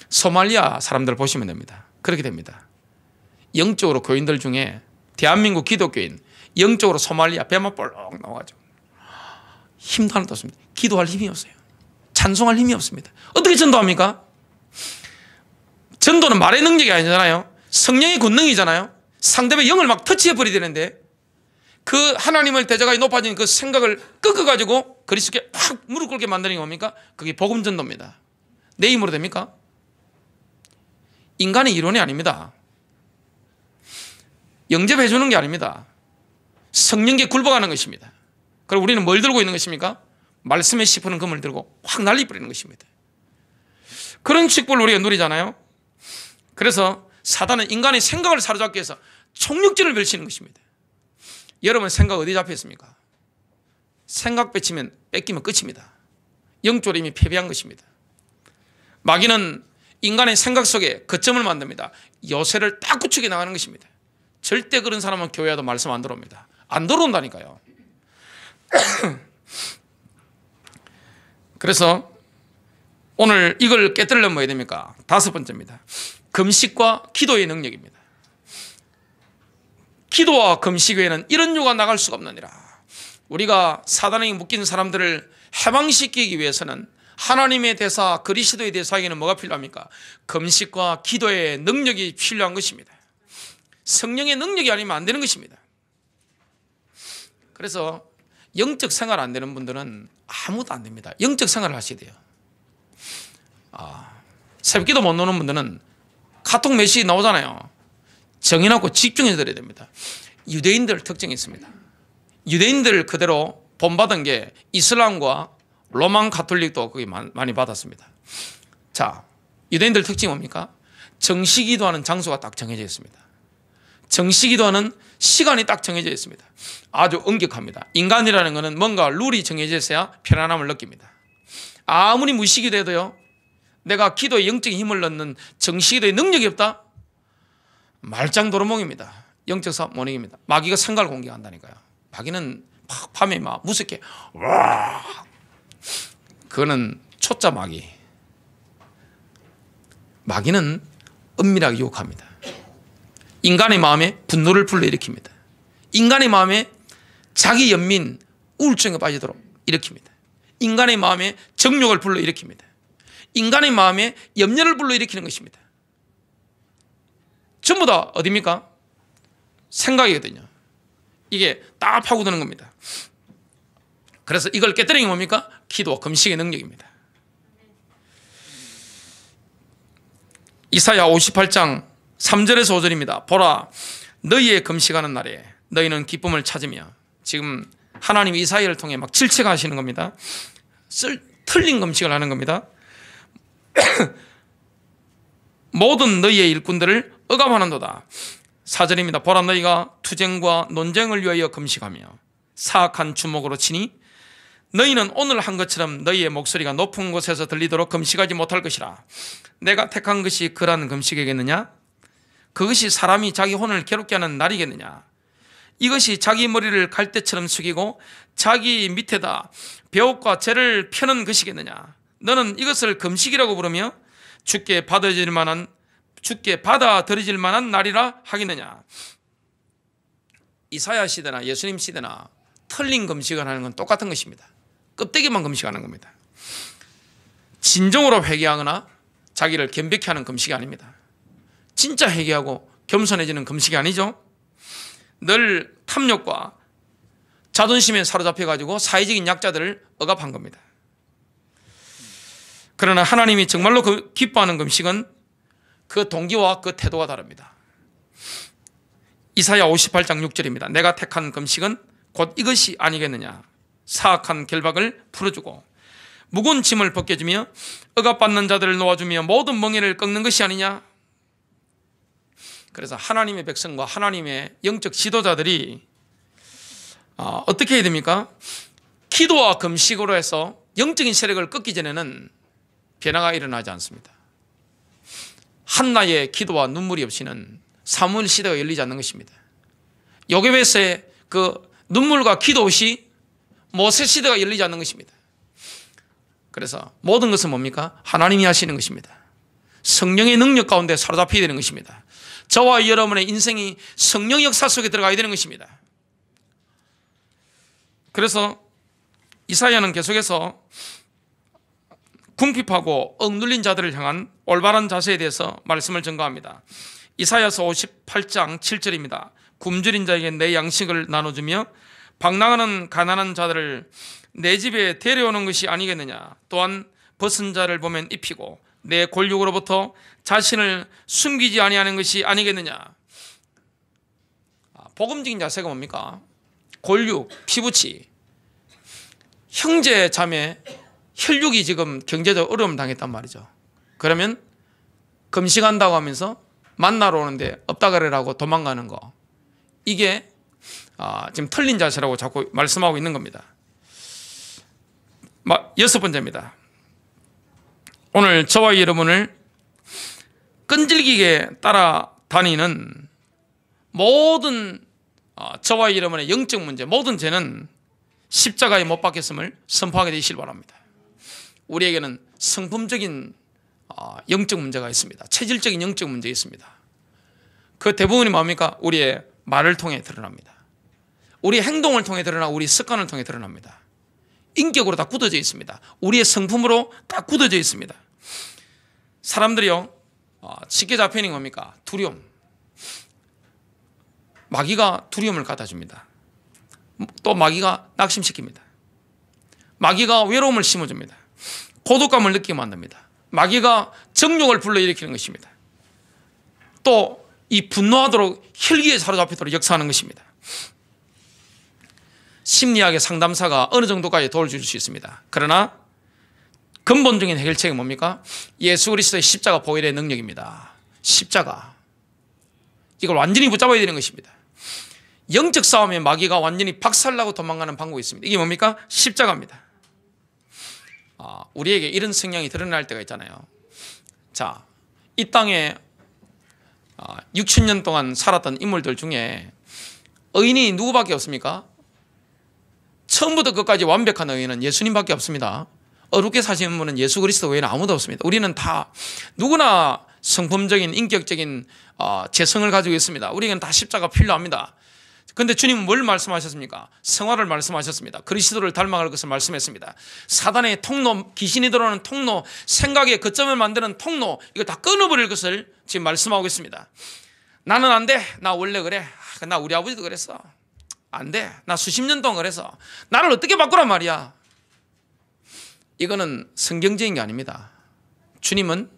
소말리아 사람들 보시면 됩니다. 그렇게 됩니다. 영적으로 교인들 중에 대한민국 기독교인 영적으로 소말리아 배만 볼록 나와가지고 힘도 하나도 없습니다. 기도할 힘이 없어요. 찬송할 힘이 없습니다. 어떻게 전도합니까? 전도는 말의 능력이 아니잖아요. 성령의 권능이잖아요. 상대방의 영을 막 터치해버려야 되는데 그 하나님을 대적하여 높아진 그 생각을 꺾어가지고 그리스도께 확 무릎 꿇게 만드는 게 뭡니까? 그게 복음 전도입니다. 내 힘으로 됩니까? 인간의 이론이 아닙니다. 영접해 주는 게 아닙니다. 성령께 굴복하는 것입니다. 그리고 우리는 뭘 들고 있는 것입니까? 말씀의 시푸는 금을 들고 확 날리버리는 것입니다. 그런 축복을 우리가 누리잖아요. 그래서 사단은 인간의 생각을 사로잡기 위해서 총력전을 펼치는 것입니다. 여러분 생각 어디 잡혀 있습니까? 생각 뺏기면 끝입니다. 영적으로 이미 패배한 것입니다. 마귀는 인간의 생각 속에 거점을 만듭니다. 요새를 딱 구축해 나가는 것입니다. 절대 그런 사람은 교회에도 말씀 안 들어옵니다. 안 들어온다니까요. 그래서 오늘 이걸 깨뜨리려면 뭐 해야 됩니까? 5번째입니다. 금식과 기도의 능력입니다. 기도와 금식 외에는 이런 요가 나갈 수가 없느니라. 우리가 사단에게 묶인 사람들을 해방시키기 위해서는 하나님의 대사 그리스도의 대사에게는 뭐가 필요합니까? 금식과 기도의 능력이 필요한 것입니다. 성령의 능력이 아니면 안 되는 것입니다. 그래서 영적 생활 안 되는 분들은 아무도 안 됩니다. 영적 생활을 하셔야 돼요. 새벽기도 못 노는 분들은 카톡 메시지 나오잖아요. 정해놓고 집중해서 들어야 됩니다. 유대인들 특징이 있습니다. 유대인들 그대로 본받은 게 이슬람과 로만 가톨릭도 거기 많이 받았습니다. 자, 유대인들 특징이 뭡니까? 정시기도하는 장소가 딱 정해져 있습니다. 정시기도하는 시간이 딱 정해져 있습니다. 아주 엄격합니다. 인간이라는 것은 뭔가 룰이 정해져 있어야 편안함을 느낍니다. 아무리 무시기도해도요, 내가 기도에 영적인 힘을 넣는 정시기도의 능력이 없다? 말짱도루몽입니다. 영적 사업 못 이깁니다. 마귀가 성갈 공격한다니까요. 마귀는 밤에 막 무섭게 와, 그거는 초짜 마귀. 마귀는 은밀하게 유혹합니다. 인간의 마음에 분노를 불러일으킵니다. 인간의 마음에 자기 연민, 우울증에 빠지도록 일으킵니다. 인간의 마음에 정욕을 불러일으킵니다. 인간의 마음에 염려를 불러일으키는 것입니다. 전부 다 어디입니까? 생각이거든요. 이게 딱 파고드는 겁니다. 그래서 이걸 깨뜨리는 게 뭡니까? 기도와 금식의 능력입니다. 이사야 58장 3절에서 5절입니다. 보라, 너희의 금식하는 날에 너희는 기쁨을 찾으며, 지금 하나님이 이사야를 통해 막 질책하시는 겁니다. 틀린 금식을 하는 겁니다. 모든 너희의 일꾼들을 억압하는도다. 4절입니다. 보라, 너희가 투쟁과 논쟁을 위하여 금식하며 사악한 주먹으로 치니 너희는 오늘 한 것처럼 너희의 목소리가 높은 곳에서 들리도록 금식하지 못할 것이라. 내가 택한 것이 그러한 금식이겠느냐? 그것이 사람이 자기 혼을 괴롭게 하는 날이겠느냐? 이것이 자기 머리를 갈대처럼 숙이고 자기 밑에다 벼옥과 재를 펴는 것이겠느냐? 너는 이것을 금식이라고 부르며 주께 받아들일 만한 날이라 하겠느냐? 이사야 시대나 예수님 시대나 틀린 금식을 하는 건 똑같은 것입니다. 껍데기만 금식하는 겁니다. 진정으로 회개하거나 자기를 겸비케 하는 금식이 아닙니다. 진짜 회개하고 겸손해지는 금식이 아니죠. 늘 탐욕과 자존심에 사로잡혀가지고 사회적인 약자들을 억압한 겁니다. 그러나 하나님이 정말로 기뻐하는 금식은 그 동기와 그 태도가 다릅니다. 이사야 58장 6절입니다. 내가 택한 금식은 곧 이것이 아니겠느냐? 사악한 결박을 풀어주고 무거운 짐을 벗겨주며 억압받는 자들을 놓아주며 모든 멍에를 꺾는 것이 아니냐? 그래서 하나님의 백성과 하나님의 영적 지도자들이 어떻게 해야 됩니까? 기도와 금식으로 해서 영적인 세력을 꺾기 전에는 변화가 일어나지 않습니다. 한나의 기도와 눈물이 없이는 사무엘 시대가 열리지 않는 것입니다. 요게벳의 그 눈물과 기도 없이 모세 시대가 열리지 않는 것입니다. 그래서 모든 것은 뭡니까? 하나님이 하시는 것입니다. 성령의 능력 가운데 사로잡혀야 되는 것입니다. 저와 여러분의 인생이 성령 역사 속에 들어가야 되는 것입니다. 그래서 이사야는 계속해서 궁핍하고 억눌린 자들을 향한 올바른 자세에 대해서 말씀을 전가합니다. 이사야서 58장 7절입니다. 굶주린 자에게 내 양식을 나눠주며 방랑하는 가난한 자들을 내 집에 데려오는 것이 아니겠느냐? 또한 벗은 자를 보면 입히고 내 골육으로부터 자신을 숨기지 아니하는 것이 아니겠느냐? 복음적인 자세가 뭡니까? 골육, 피부치, 형제 자매 혈육이 지금 경제적 어려움 당했단 말이죠. 그러면 금식한다고 하면서 만나러 오는데 없다 그래라고 도망가는 거, 이게 지금 틀린 자세라고 자꾸 말씀하고 있는 겁니다. 6번째입니다. 오늘 저와 여러분을 끈질기게 따라다니는 모든 저와 여러분의 영적 문제, 모든 죄는 십자가에 못 박혔음을 선포하게 되시길 바랍니다. 우리에게는 성품적인 영적 문제가 있습니다. 체질적인 영적 문제가 있습니다. 그 대부분이 뭡니까? 우리의 말을 통해 드러납니다. 우리 행동을 통해 드러나고 우리 습관을 통해 드러납니다. 인격으로 다 굳어져 있습니다. 우리의 성품으로 다 굳어져 있습니다. 사람들이요, 쉽게 잡히는 게 뭡니까? 두려움. 마귀가 두려움을 갖다 줍니다. 또 마귀가 낙심시킵니다. 마귀가 외로움을 심어줍니다. 고독감을 느끼게 만듭니다. 마귀가 정욕을 불러일으키는 것입니다. 또 이 분노하도록 혈기에 사로잡히도록 역사하는 것입니다. 심리학의 상담사가 어느 정도까지 도움을 줄 수 있습니다. 그러나 근본적인 해결책이 뭡니까? 예수 그리스도의 십자가 보혈의 능력입니다. 십자가. 이걸 완전히 붙잡아야 되는 것입니다. 영적 싸움에 마귀가 완전히 박살나고 도망가는 방법이 있습니다. 이게 뭡니까? 십자가입니다. 우리에게 이런 성향이 드러날 때가 있잖아요. 자, 이 땅에 6,000년 동안 살았던 인물들 중에 의인이 누구밖에 없습니까? 처음부터 끝까지 완벽한 의인은 예수님밖에 없습니다. 어렵게 사시는 분은 예수 그리스도 외에는 아무도 없습니다. 우리는 다 누구나 성품적인 인격적인 재성을 가지고 있습니다. 우리에게는 다 십자가 필요합니다. 그런데 주님은 뭘 말씀하셨습니까? 성화를 말씀하셨습니다. 그리스도를 닮아갈 것을 말씀했습니다. 사단의 통로, 귀신이 들어오는 통로, 생각의 거점을 만드는 통로, 이거 다 끊어버릴 것을 지금 말씀하고 있습니다. 나는 안 돼. 나 원래 그래. 나 우리 아버지도 그랬어. 안 돼. 나 수십 년 동안 그래서. 나를 어떻게 바꾸란 말이야. 이거는 성경적인 게 아닙니다. 주님은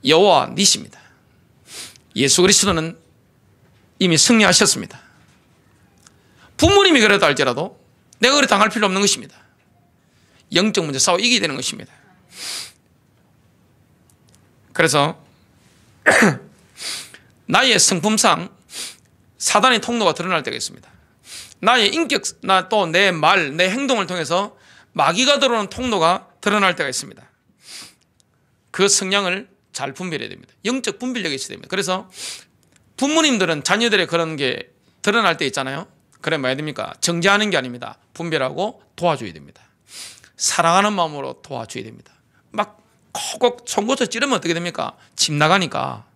여호와 니시입니다. 예수 그리스도는 이미 승리하셨습니다. 부모님이 그래도 할지라도 내가 그래 당할 필요 없는 것입니다. 영적 문제 싸워 이기게 되는 것입니다. 그래서 나의 성품상 사단의 통로가 드러날 때가 있습니다. 나의 인격, 또 내 말, 내 행동을 통해서 마귀가 들어오는 통로가 드러날 때가 있습니다. 그 성향을 잘 분별해야 됩니다. 영적 분별력이 있어야 됩니다. 그래서 부모님들은 자녀들의 그런 게 드러날 때 있잖아요. 그래 뭐 해야 됩니까? 정죄하는 게 아닙니다. 분별하고 도와줘야 됩니다. 사랑하는 마음으로 도와줘야 됩니다. 막 콕콕 송곳을 찌르면 어떻게 됩니까? 집 나가니까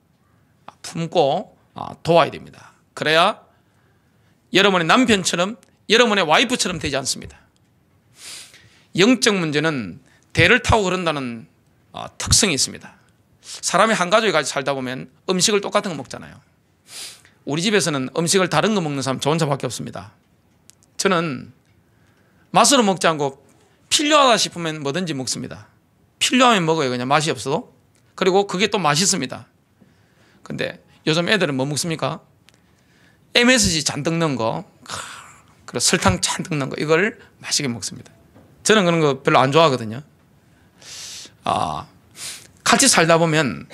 품고 도와야 됩니다. 그래야 여러분의 남편처럼 여러분의 와이프처럼 되지 않습니다. 영적 문제는 대를 타고 그런다는 특성이 있습니다. 사람이 한 가족이 같이 살다 보면 음식을 똑같은 거 먹잖아요. 우리 집에서는 음식을 다른 거 먹는 사람 저 혼자밖에 없습니다. 저는 맛으로 먹지 않고 필요하다 싶으면 뭐든지 먹습니다. 필요하면 먹어요. 그냥 맛이 없어도. 그리고 그게 또 맛있습니다. 근데 요즘 애들은 뭐 먹습니까? MSG 잔뜩 넣은 거, 그리고 설탕 잔뜩 넣은 거, 이걸 맛있게 먹습니다. 저는 그런 거 별로 안 좋아하거든요. 같이 살다 보면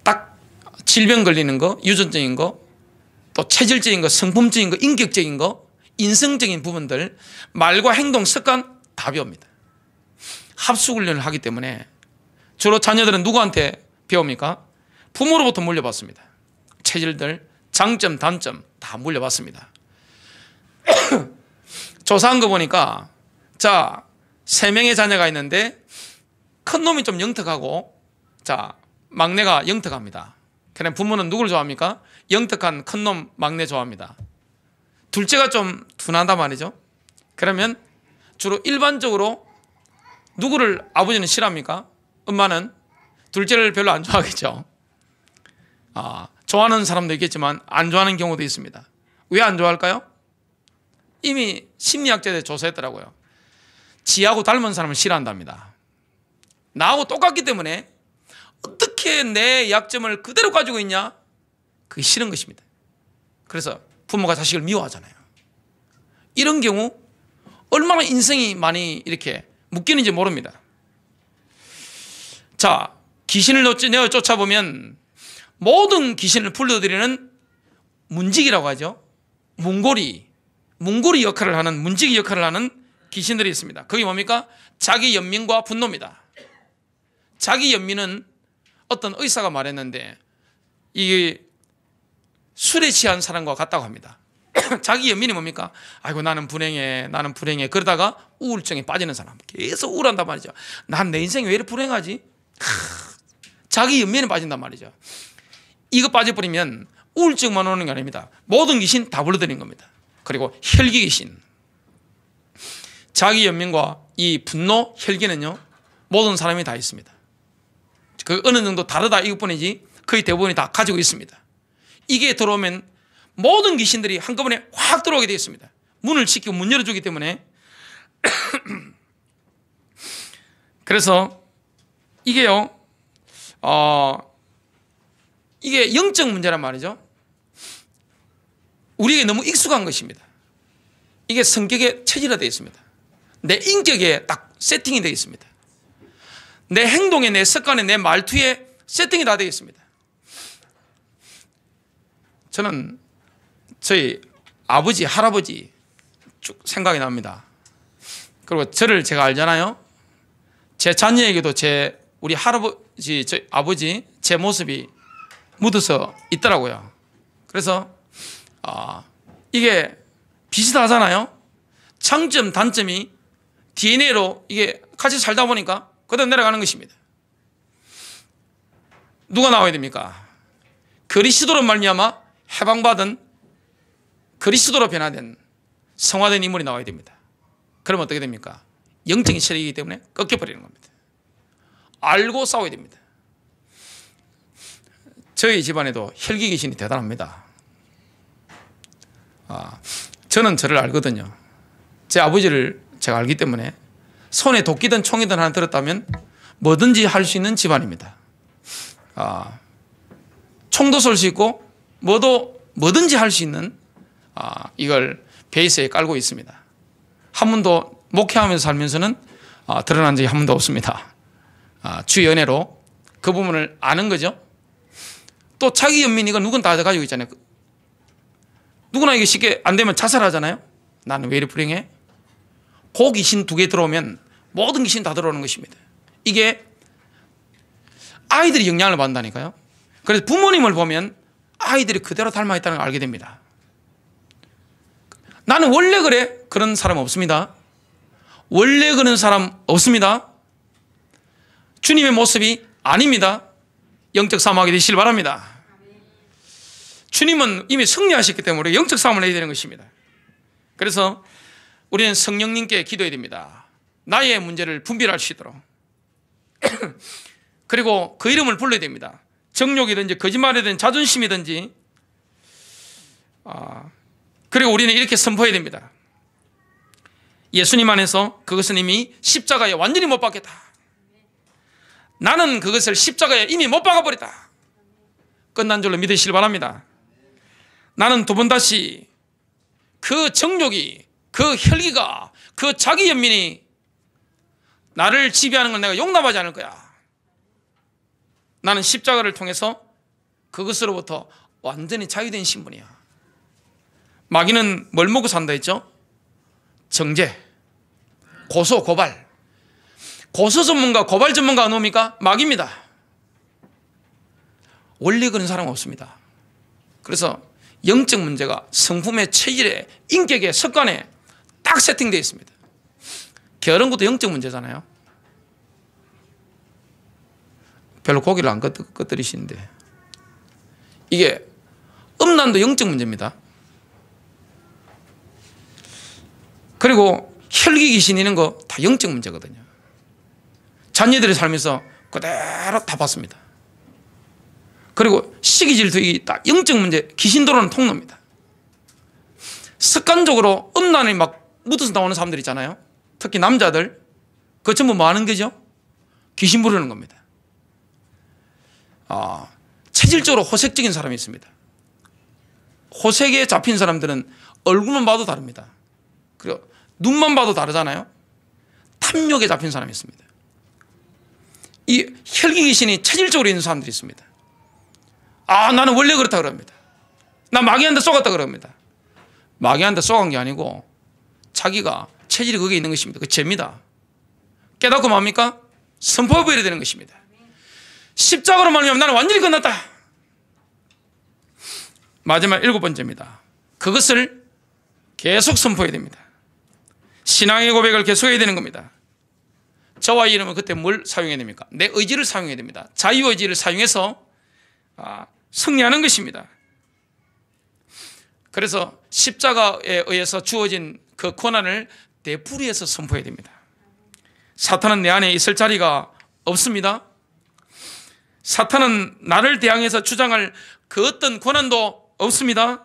딱 질병 걸리는 거, 유전적인 거, 또 체질적인 거, 성품적인 거, 인격적인 거, 인성적인 부분들, 말과 행동, 습관 다 배웁니다. 합숙훈련을 하기 때문에 주로 자녀들은 누구한테 배웁니까? 부모로부터 물려받습니다. 체질들, 장점, 단점 다 물려받습니다. 조사한 거 보니까 자, 3명의 자녀가 있는데 큰 놈이 좀 영특하고 자, 막내가 영특합니다. 그냥 부모는 누구를 좋아합니까? 영특한 큰 놈 막내 좋아합니다. 둘째가 좀 둔하단 말이죠. 그러면 주로 일반적으로 누구를 아버지는 싫어합니까? 엄마는 둘째를 별로 안 좋아하겠죠. 좋아하는 사람도 있겠지만 안 좋아하는 경우도 있습니다. 왜 안 좋아할까요? 이미 심리학자들이 조사했더라고요. 지하고 닮은 사람을 싫어한답니다. 나하고 똑같기 때문에 어떻게 내 약점을 그대로 가지고 있냐? 그게 싫은 것입니다. 그래서 부모가 자식을 미워하잖아요. 이런 경우 얼마나 인생이 많이 이렇게 묶이는지 모릅니다. 자, 귀신을 내어 쫓아보면 모든 귀신을 불러들이는 문지기라고 하죠. 문고리 역할을 하는, 문지기 역할을 하는 귀신들이 있습니다. 그게 뭡니까? 자기 연민과 분노입니다. 자기 연민은 어떤 의사가 말했는데 이 술에 취한 사람과 같다고 합니다. 자기 연민이 뭡니까? 아이고 나는 불행해, 나는 불행해. 그러다가 우울증에 빠지는 사람, 계속 우울한단 말이죠. 난 내 인생이 왜 이렇게 불행하지? 자기 연민에 빠진단 말이죠. 이거 빠져버리면 우울증만 오는 게 아닙니다. 모든 귀신 다 불러들인 겁니다. 그리고 혈기 귀신, 자기 연민과 이 분노, 혈기는요 모든 사람이 다 있습니다. 그 어느 정도 다르다 이것뿐이지 거의 대부분이 다 가지고 있습니다. 이게 들어오면 모든 귀신들이 한꺼번에 확 들어오게 되어 있습니다. 문을 지키고 문 열어주기 때문에. 그래서 이게요 이게 영적 문제란 말이죠. 우리에게 너무 익숙한 것입니다. 이게 성격에 체질화되어 있습니다. 내 인격에 딱 세팅이 되어 있습니다. 내 행동에, 내 습관에, 내 말투에 세팅이 다 되어 있습니다. 저는 저희 아버지, 할아버지 쭉 생각이 납니다. 그리고 저를 제가 알잖아요. 제 자녀에게도 우리 할아버지, 저희 아버지 제 모습이 묻어서 있더라고요. 그래서 이게 비슷하잖아요. 장점, 단점이 DNA로 이게 같이 살다 보니까 그대로 내려가는 것입니다. 누가 나와야 됩니까? 그리스도로 말미암아 해방받은, 그리스도로 변화된 성화된 인물이 나와야 됩니다. 그러면 어떻게 됩니까? 영적인 세력이기 때문에 꺾여버리는 겁니다. 알고 싸워야 됩니다. 저희 집안에도 혈기 귀신이 대단합니다. 저는 저를 알거든요. 제 아버지를 제가 알기 때문에 손에 도끼든 총이든 하나 들었다면 뭐든지 할 수 있는 집안입니다. 총도 쏠 수 있고 뭐든지 할 수 있는 이걸 베이스에 깔고 있습니다. 한 번도 목회하면서 살면서는 드러난 적이 한 번도 없습니다. 주의 은혜로 그 부분을 아는 거죠. 또 자기 연민, 이건 누군 다 가지고 있잖아요. 누구나 이게 쉽게 안 되면 자살하잖아요. 나는 왜 이리 불행해? 그 귀신 2개 들어오면 모든 귀신 다 들어오는 것입니다. 이게 아이들이 영향을 받는다니까요. 그래서 부모님을 보면 아이들이 그대로 닮아있다는 걸 알게 됩니다. 나는 원래 그래? 그런 사람 없습니다. 원래 그런 사람 없습니다. 주님의 모습이 아닙니다. 영적 싸움하게 되시길 바랍니다. 주님은 이미 승리하셨기 때문에 영적 싸움을 해야 되는 것입니다. 그래서 우리는 성령님께 기도해야 됩니다. 나의 문제를 분별하시도록. 그리고 그 이름을 불러야 됩니다. 정욕이든지 거짓말이든지 자존심이든지. 그리고 우리는 이렇게 선포해야 됩니다. 예수님 안에서 그것은 이미 십자가에 완전히 못 박겠다. 나는 그것을 십자가에 이미 못 박아버렸다. 끝난 줄로 믿으시길 바랍니다. 나는 2번 다시 그 정욕이, 그 혈기가, 그 자기 연민이 나를 지배하는 걸 내가 용납하지 않을 거야. 나는 십자가를 통해서 그것으로부터 완전히 자유된 신분이야. 마귀는 뭘 먹고 산다 했죠? 정죄, 고소, 고발. 고소 전문가, 고발 전문가가 누굽니까? 마귀입니다. 원래 그런 사람 없습니다. 그래서 영적 문제가 성품의 체질에, 인격의 습관에 딱 세팅되어 있습니다. 게으른 것도 영적 문제잖아요. 별로 고기를 안 끄덕이시는데 이게 음란도 영적 문제입니다. 그리고 혈기 귀신 이런 거 다 영적 문제거든요. 자녀들이 살면서 그대로 다 봤습니다. 그리고 시기 질투, 이 다 영적 문제, 귀신 들어오는 통로입니다. 습관적으로 음란이 막 묻어서 나오는 사람들 있잖아요. 특히 남자들. 그거 전부 뭐 하는 거죠? 귀신 부르는 겁니다. 체질적으로 호색적인 사람이 있습니다. 호색에 잡힌 사람들은 얼굴만 봐도 다릅니다. 그리고 눈만 봐도 다르잖아요. 탐욕에 잡힌 사람이 있습니다. 이 혈기 귀신이 체질적으로 있는 사람들이 있습니다. 나는 원래 그렇다 그럽니다. 나 마귀한테 쏘갔다 그럽니다. 마귀한테 쏘간 게 아니고 자기가 체질이 거기에 있는 것입니다. 그 죄입니다. 깨닫고 뭡니까? 선포해버려야 되는 것입니다. 십자가로 말미암아 나는 완전히 끝났다. 마지막 7번째입니다. 그것을 계속 선포해야 됩니다. 신앙의 고백을 계속해야 되는 겁니다. 저와 이름은 그때 뭘 사용해야 됩니까? 내 의지를 사용해야 됩니다. 자유의지를 사용해서 승리하는 것입니다. 그래서 십자가에 의해서 주어진 그 권한을 되풀이해서 선포해야 됩니다. 사탄은 내 안에 있을 자리가 없습니다. 사탄은 나를 대항해서 주장할 그 어떤 권한도 없습니다.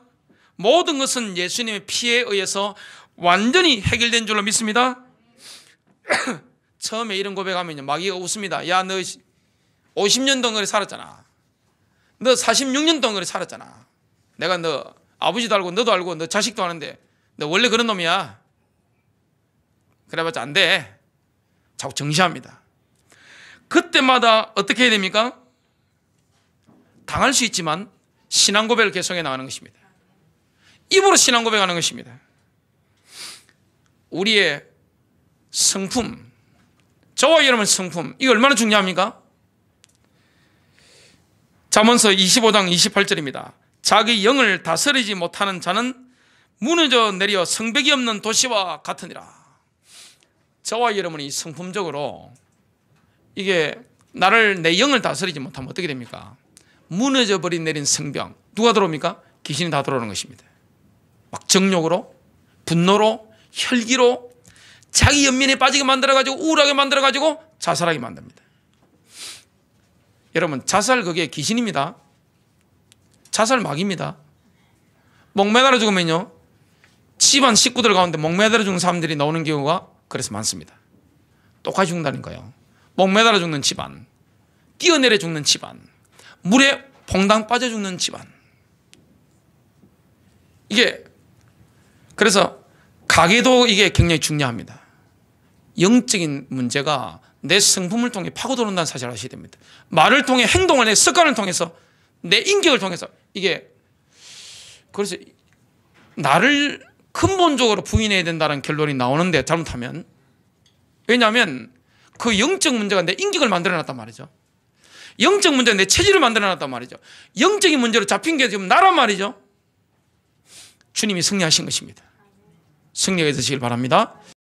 모든 것은 예수님의 피에 의해서 완전히 해결된 줄로 믿습니다. 처음에 이런 고백하면 마귀가 웃습니다. 야, 너 50년 동안 그래 살았잖아. 너 46년 동안 그래 살았잖아. 내가 너 아버지도 알고 너도 알고 너 자식도 아는데 너 원래 그런 놈이야. 그래봤자 안 돼. 자꾸 정시합니다. 그때마다 어떻게 해야 됩니까? 당할 수 있지만 신앙 고백을 계속해 나가는 것입니다. 입으로 신앙 고백하는 것입니다. 우리의 성품, 저와 여러분의 성품, 이거 얼마나 중요합니까? 잠언서 25장 28절입니다. 자기 영을 다스리지 못하는 자는 무너져 내려 성벽이 없는 도시와 같으니라. 저와 여러분이 성품적으로 이게 나를 내 영을 다스리지 못하면 어떻게 됩니까? 무너져 버린 내린 성벽. 누가 들어옵니까? 귀신이 다 들어오는 것입니다. 막 정욕으로, 분노로, 혈기로 자기 연민에 빠지게 만들어가지고 우울하게 만들어가지고 자살하게 만듭니다. 여러분, 자살 그게 귀신입니다. 자살 마귀입니다. 목매달아 죽으면요, 집안 식구들 가운데 목매달아 죽는 사람들이 나오는 경우가 그래서 많습니다. 똑같이 죽는다는 거예요. 목매달아 죽는 집안, 뛰어내려 죽는 집안, 물에 퐁당 빠져 죽는 집안. 이게 그래서 가계도 이게 굉장히 중요합니다. 영적인 문제가 내 성품을 통해 파고들어온다는 사실을 아셔야 됩니다. 말을 통해, 행동을, 내 습관을 통해서, 내 인격을 통해서 이게, 그래서 나를 근본적으로 부인해야 된다는 결론이 나오는데 잘못하면, 왜냐하면 그 영적 문제가 내 인격을 만들어놨단 말이죠. 영적 문제가 내 체질을 만들어놨단 말이죠. 영적인 문제로 잡힌 게 지금 나란 말이죠. 주님이 승리하신 것입니다. 승리하게 되시길 바랍니다.